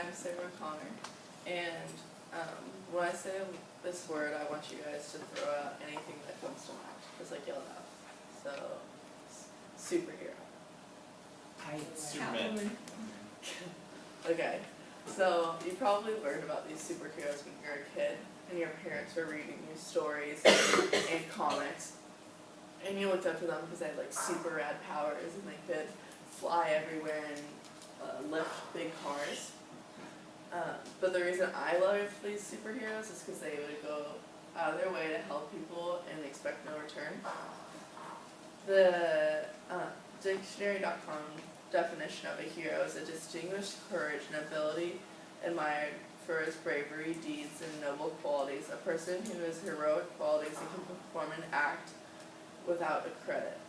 I'm Sarah Connor, and when I say this word, I want you guys to throw out anything that comes to mind, just like yell it out. So, superhero. Superman. Okay, so you probably learned about these superheroes when you were a kid, and your parents were reading you stories and comics, and you looked up to them because they had like super rad powers, and they could fly everywhere and lift big cars. But the reason I love these superheroes is because they would go out of their way to help people and expect no return. The dictionary.com definition of a hero is a distinguished courage and ability admired for his bravery, deeds, and noble qualities. A person who has heroic qualities and can perform an act without a credit.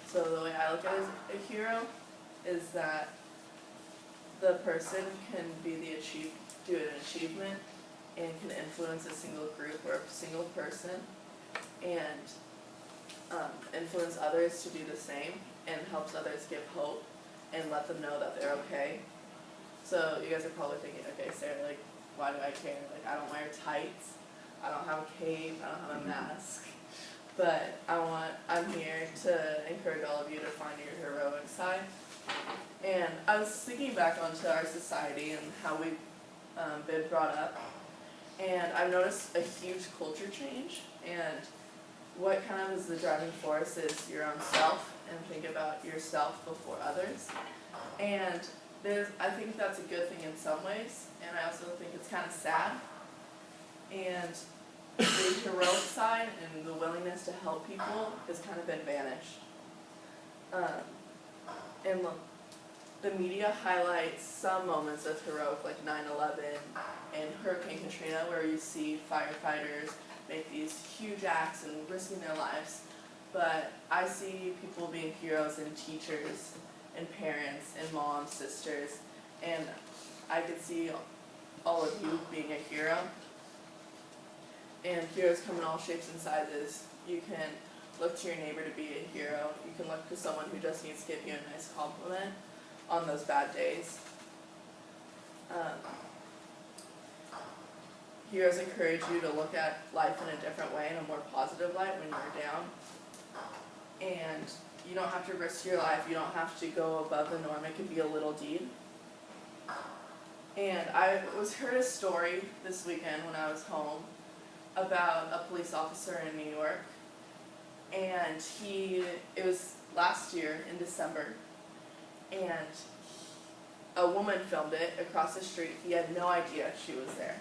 So the way I look at it as a hero is that the person can do an achievement and can influence a single group or a single person and influence others to do the same and helps others give hope and let them know that they're okay. So you guys are probably thinking, okay, Sarah, like, why do I care? Like, I don't wear tights, I don't have a cape, I don't have a mask. But I'm here to encourage all of you to find your heroic side. And I was thinking back onto our society and how we've been brought up, and I've noticed a huge culture change, and what kind of is the driving force is your own self, and think about yourself before others. And I think that's a good thing in some ways, and I also think it's kind of sad. And the heroic side and the willingness to help people has kind of been vanished. And the media highlights some moments of heroic, like 9/11 and Hurricane Katrina, where you see firefighters make these huge acts and risking their lives. But I see people being heroes and teachers and parents and moms, sisters, and I could see all of you being a hero. And heroes come in all shapes and sizes. You can look to your neighbor to be a hero. You can look to someone who just needs to give you a nice compliment on those bad days. Heroes encourage you to look at life in a different way, in a more positive light when you're down. And you don't have to risk your life. You don't have to go above the norm. It can be a little deed. And I heard a story this weekend when I was home about a police officer in New York, and it was last year in December, and a woman filmed it across the street. He had no idea she was there,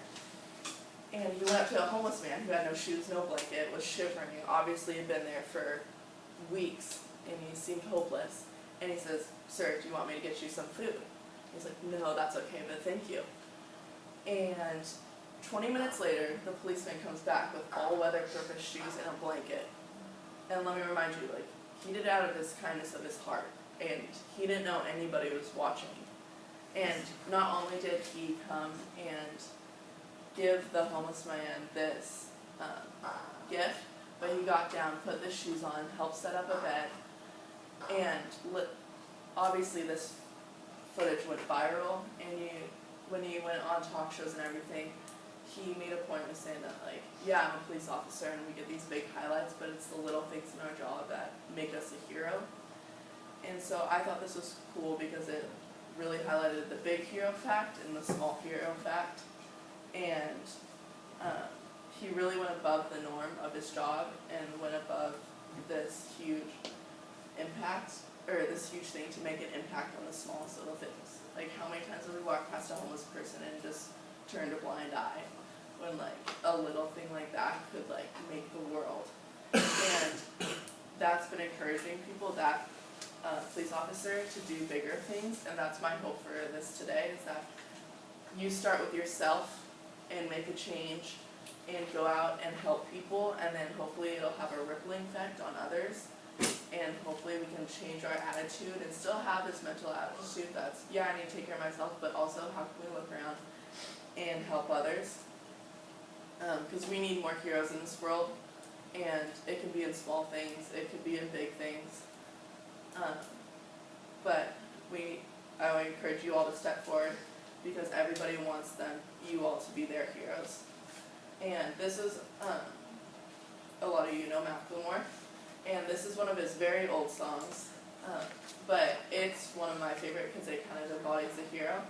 and he went up to a homeless man who had no shoes, no blanket, was shivering, obviously had been there for weeks, and he seemed hopeless, and he says, "Sir, do you want me to get you some food?" He's like, "No, that's okay, but thank you." And 20 minutes later, the policeman comes back with all weather-purpose shoes and a blanket. And let me remind you, like, he did it out of his kindness of his heart, and he didn't know anybody was watching. And not only did he come and give the homeless man this gift, but he got down, put the shoes on, helped set up a bed, and obviously this footage went viral, and when he went on talk shows and everything, he made a point of saying that, like, yeah, I'm a police officer and we get these big highlights, but it's the little things in our job that make us a hero. And so I thought this was cool because it really highlighted the big hero fact and the small hero fact. And he really went above the norm of his job and went above this huge impact, or this huge thing to make an impact on the smallest little things. Like, how many times have we walked past a homeless person and just turned a blind eye when, like, a little thing like that could, like, make the world. And that's been encouraging people, that police officer, to do bigger things, and that's my hope for this today, is that you start with yourself and make a change and go out and help people, and then hopefully it'll have a rippling effect on others, and hopefully we can change our attitude and still have this mental attitude that's, yeah, I need to take care of myself, but also how can we look around and help others, because we need more heroes in this world, and it can be in small things, it could be in big things, but I would encourage you all to step forward because everybody wants you all to be their heroes. And this is, a lot of you know Macklemore, and this is one of his very old songs, but it's one of my favorite because it kind of embodies the hero.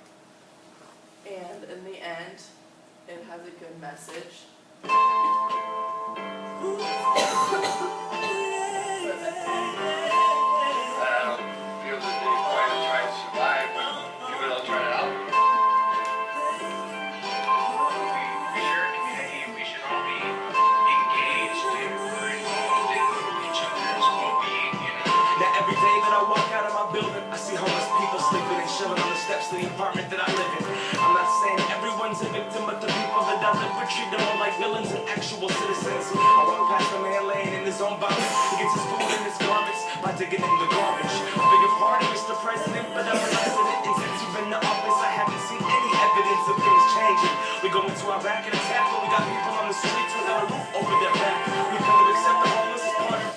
And in the end, it has a good message. Feel the need to try to survive, but give it all, try it out. We share a community. We should all be engaged and we're involved in each other's well-being, you know. Now every day that I walk out of my building, I see homeless people sleeping and chilling on the steps of the apartment that I live in. I'm not saying everyone's a victim, but the people that I live with treat them all like villains and actual citizens. I walk past a man laying in his own body. He gets his food and his garments by digging in the garbage. I beg your pardon, Mr. President, but I'm a resident, and since you've been in the office, I haven't seen any evidence of things changing. We go into our back and attack, but we got people on the streets without a roof over their back. We come to accept the homeless as part of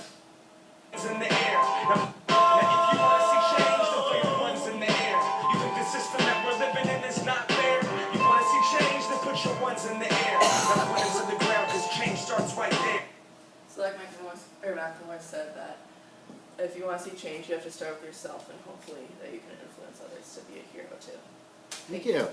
in the air. Now if you want to see change, then put your ones in the air. You think the system that we're living in is not fair? You want to see change, then put your ones in the air. Now put them to the ground, because change starts right there. So like Macklemore said that if you want to see change, you have to start with yourself, and hopefully that you can influence others to be a hero too. Thank you.